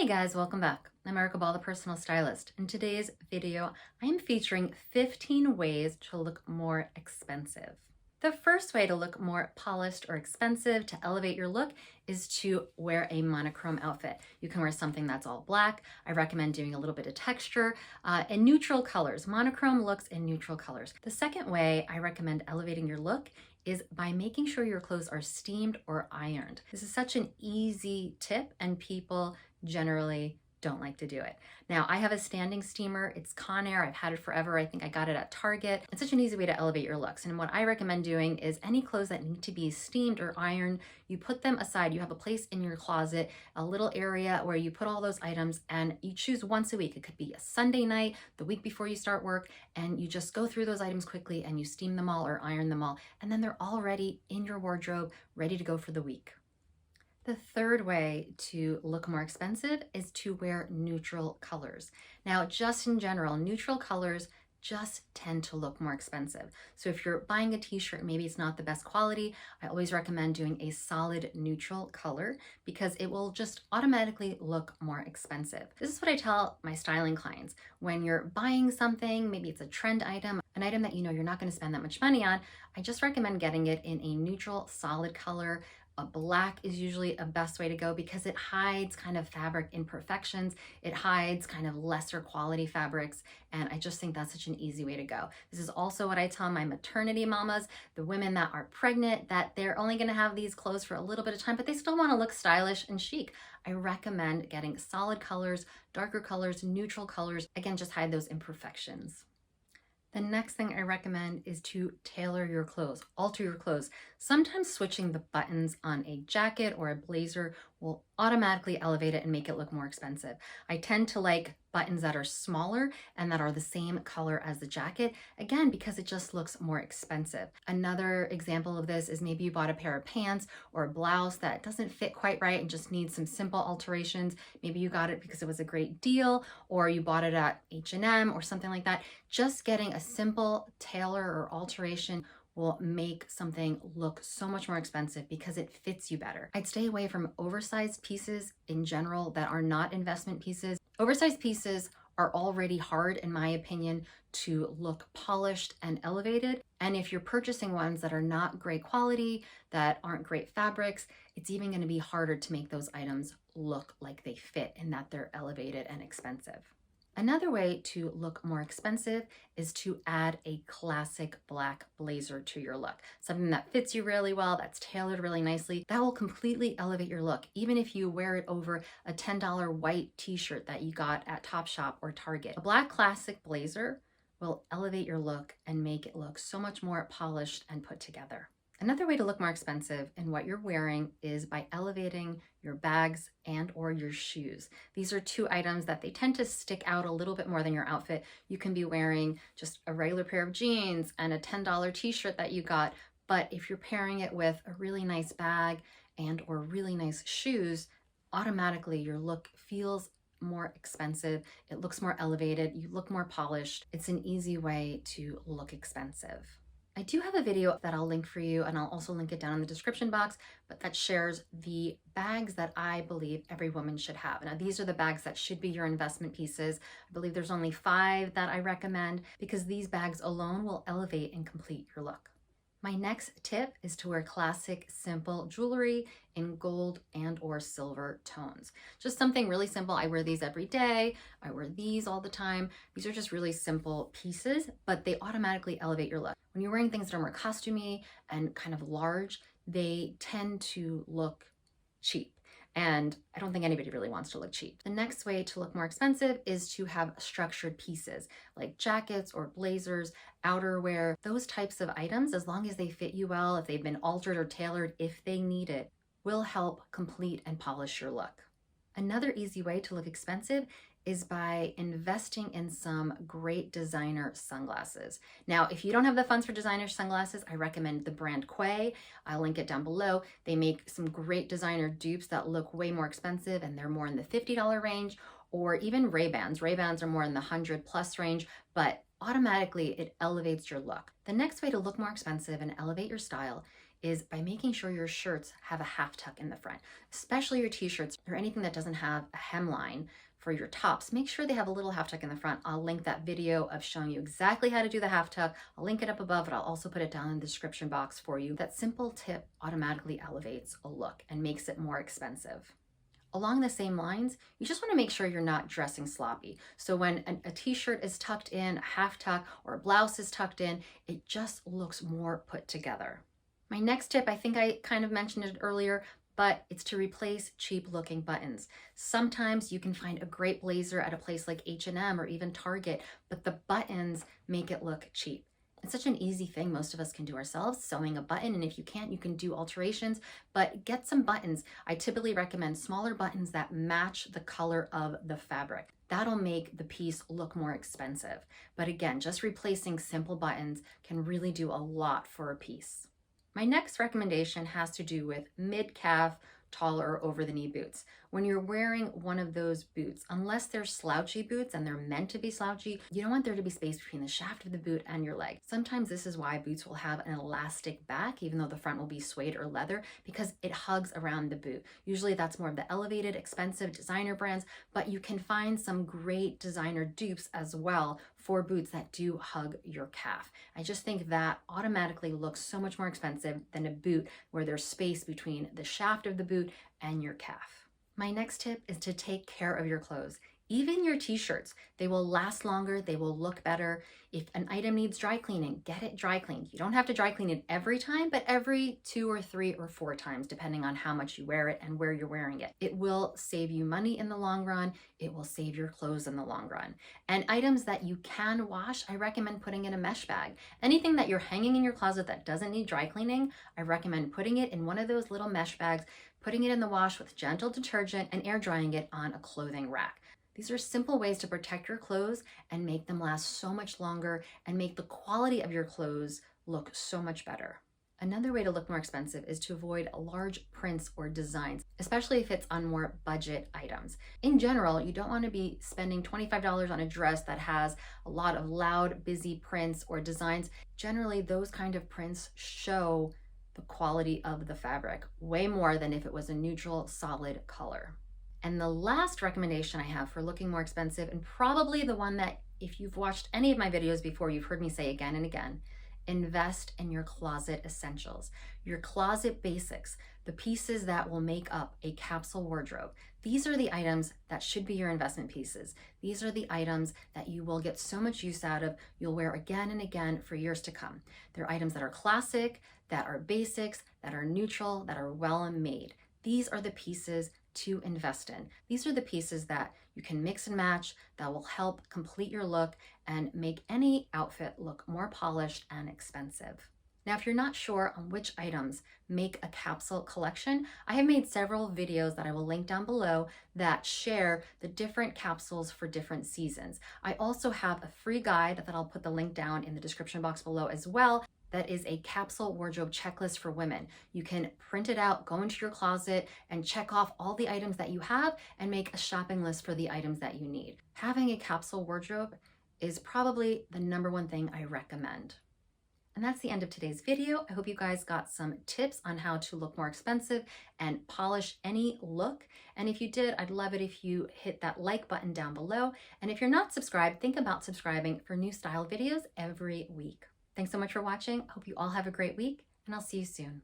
guys, welcome back. I'm Erica Ball, the personal stylist. In today's video, I am featuring 15 ways to look more expensive. The first way to look more polished or expensive to elevate your look is to wear a monochrome outfit. You can wear something that's all black. I recommend doing a little bit of texture and neutral colors, monochrome looks in neutral colors. The second way I recommend elevating your look is by making sure your clothes are steamed or ironed. This is such an easy tip and people generally don't like to do it. Now, I have a standing steamer. It's Conair. I've had it forever. I think I got it at Target. It's such an easy way to elevate your looks. And what I recommend doing is any clothes that need to be steamed or ironed, you put them aside. You have a place in your closet, a little area where you put all those items, and you choose once a week. It could be a Sunday night, the week before you start work, and you just go through those items quickly and you steam them all or iron them all. And then they're already in your wardrobe, ready to go for the week. The third way to look more expensive is to wear neutral colors. Now, just in general, neutral colors just tend to look more expensive. So if you're buying a t-shirt, maybe it's not the best quality, I always recommend doing a solid neutral color because it will just automatically look more expensive. This is what I tell my styling clients. When you're buying something, maybe it's a trend item, an item that you know you're not going to spend that much money on, I just recommend getting it in a neutral, solid color. A black is usually a best way to go because it hides kind of fabric imperfections. It hides kind of lesser quality fabrics. And I just think that's such an easy way to go. This is also what I tell my maternity mamas, the women that are pregnant, that they're only going to have these clothes for a little bit of time, but they still want to look stylish and chic. I recommend getting solid colors, darker colors, neutral colors. Again, just hide those imperfections. The next thing I recommend is to tailor your clothes, alter your clothes. Sometimes switching the buttons on a jacket or a blazer will automatically elevate it and make it look more expensive. I tend to like buttons that are smaller and that are the same color as the jacket, again, because it just looks more expensive. Another example of this is maybe you bought a pair of pants or a blouse that doesn't fit quite right and just needs some simple alterations. Maybe you got it because it was a great deal, or you bought it at H&M or something like that. Just getting a simple tailor or alteration will make something look so much more expensive because it fits you better. I'd stay away from oversized pieces in general that are not investment pieces. Oversized pieces are already hard, in my opinion, to look polished and elevated. And if you're purchasing ones that are not great quality, that aren't great fabrics, it's even going to be harder to make those items look like they fit and that they're elevated and expensive. Another way to look more expensive is to add a classic black blazer to your look. Something that fits you really well, that's tailored really nicely. That will completely elevate your look, even if you wear it over a $10 white t-shirt that you got at Topshop or Target. A black classic blazer will elevate your look and make it look so much more polished and put together. Another way to look more expensive in what you're wearing is by elevating your bags and or your shoes. These are two items that they tend to stick out a little bit more than your outfit. You can be wearing just a regular pair of jeans and a $10 t-shirt that you got, but if you're pairing it with a really nice bag and or really nice shoes, automatically your look feels more expensive. It looks more elevated. You look more polished. It's an easy way to look expensive. I do have a video that I'll link for you, and I'll also link it down in the description box, but that shares the bags that I believe every woman should have. Now, these are the bags that should be your investment pieces. I believe there's only 5 that I recommend because these bags alone will elevate and complete your look. My next tip is to wear classic, simple jewelry in gold and or silver tones. Just something really simple. I wear these every day. I wear these all the time. These are just really simple pieces, but they automatically elevate your look. When you're wearing things that are more costumey and kind of large, they tend to look cheap. And I don't think anybody really wants to look cheap. The next way to look more expensive is to have structured pieces like jackets or blazers, outerwear, those types of items, as long as they fit you well, if they've been altered or tailored, if they need it, will help complete and polish your look. Another easy way to look expensive is by investing in some great designer sunglasses. Now, if you don't have the funds for designer sunglasses, I recommend the brand Quay. I'll link it down below. They make some great designer dupes that look way more expensive and they're more in the $50 range, or even Ray-Bans. Ray-Bans are more in the $100+ range, but automatically it elevates your look. The next way to look more expensive and elevate your style is by making sure your shirts have a half tuck in the front, especially your t-shirts or anything that doesn't have a hemline. For your tops, make sure they have a little half tuck in the front. I'll link that video of showing you exactly how to do the half tuck. I'll link it up above, but I'll also put it down in the description box for you. That simple tip automatically elevates a look and makes it more expensive. Along the same lines, you just want to make sure you're not dressing sloppy. So when a t-shirt is tucked in, a half tuck, or a blouse is tucked in, it just looks more put together. My next tip, I think I kind of mentioned it earlier, but it's to replace cheap looking buttons. Sometimes you can find a great blazer at a place like H&M or even Target, but the buttons make it look cheap. It's such an easy thing most of us can do ourselves, sewing a button, and if you can't, you can do alterations, but get some buttons. I typically recommend smaller buttons that match the color of the fabric. That'll make the piece look more expensive. But again, just replacing simple buttons can really do a lot for a piece. My next recommendation has to do with mid-calf, taller or over-the-knee boots. When you're wearing one of those boots, unless they're slouchy boots and they're meant to be slouchy, you don't want there to be space between the shaft of the boot and your leg. Sometimes this is why boots will have an elastic back, even though the front will be suede or leather, because it hugs around the boot. Usually that's more of the elevated, expensive designer brands, but you can find some great designer dupes as well for boots that do hug your calf. I just think that automatically looks so much more expensive than a boot where there's space between the shaft of the boot and your calf. My next tip is to take care of your clothes. Even your t-shirts, they will last longer, they will look better. If an item needs dry cleaning, get it dry cleaned. You don't have to dry clean it every time, but every 2 or 3 or 4 times, depending on how much you wear it and where you're wearing it. It will save you money in the long run. It will save your clothes in the long run. And items that you can wash, I recommend putting in a mesh bag. Anything that you're hanging in your closet that doesn't need dry cleaning, I recommend putting it in one of those little mesh bags, putting it in the wash with gentle detergent and air drying it on a clothing rack. These are simple ways to protect your clothes and make them last so much longer and make the quality of your clothes look so much better. Another way to look more expensive is to avoid large prints or designs, especially if it's on more budget items. In general, you don't want to be spending $25 on a dress that has a lot of loud, busy prints or designs. Generally, those kind of prints show the quality of the fabric way more than if it was a neutral, solid color. And the last recommendation I have for looking more expensive, and probably the one that if you've watched any of my videos before, you've heard me say again and again, invest in your closet essentials, your closet basics, the pieces that will make up a capsule wardrobe. These are the items that should be your investment pieces. These are the items that you will get so much use out of, you'll wear again and again for years to come. They're items that are classic, that are basics, that are neutral, that are well made. These are the pieces to invest in. These are the pieces that you can mix and match that will help complete your look and make any outfit look more polished and expensive. Now, if you're not sure on which items make a capsule collection, I have made several videos that I will link down below that share the different capsules for different seasons. I also have a free guide that I'll put the link down in the description box below as well. That is a capsule wardrobe checklist for women. You can print it out, go into your closet, and check off all the items that you have and make a shopping list for the items that you need. Having a capsule wardrobe is probably the #1 thing I recommend. And that's the end of today's video. I hope you guys got some tips on how to look more expensive and polish any look. And if you did, I'd love it if you hit that like button down below. And if you're not subscribed, think about subscribing for new style videos every week. Thanks so much for watching. I hope you all have a great week, and I'll see you soon.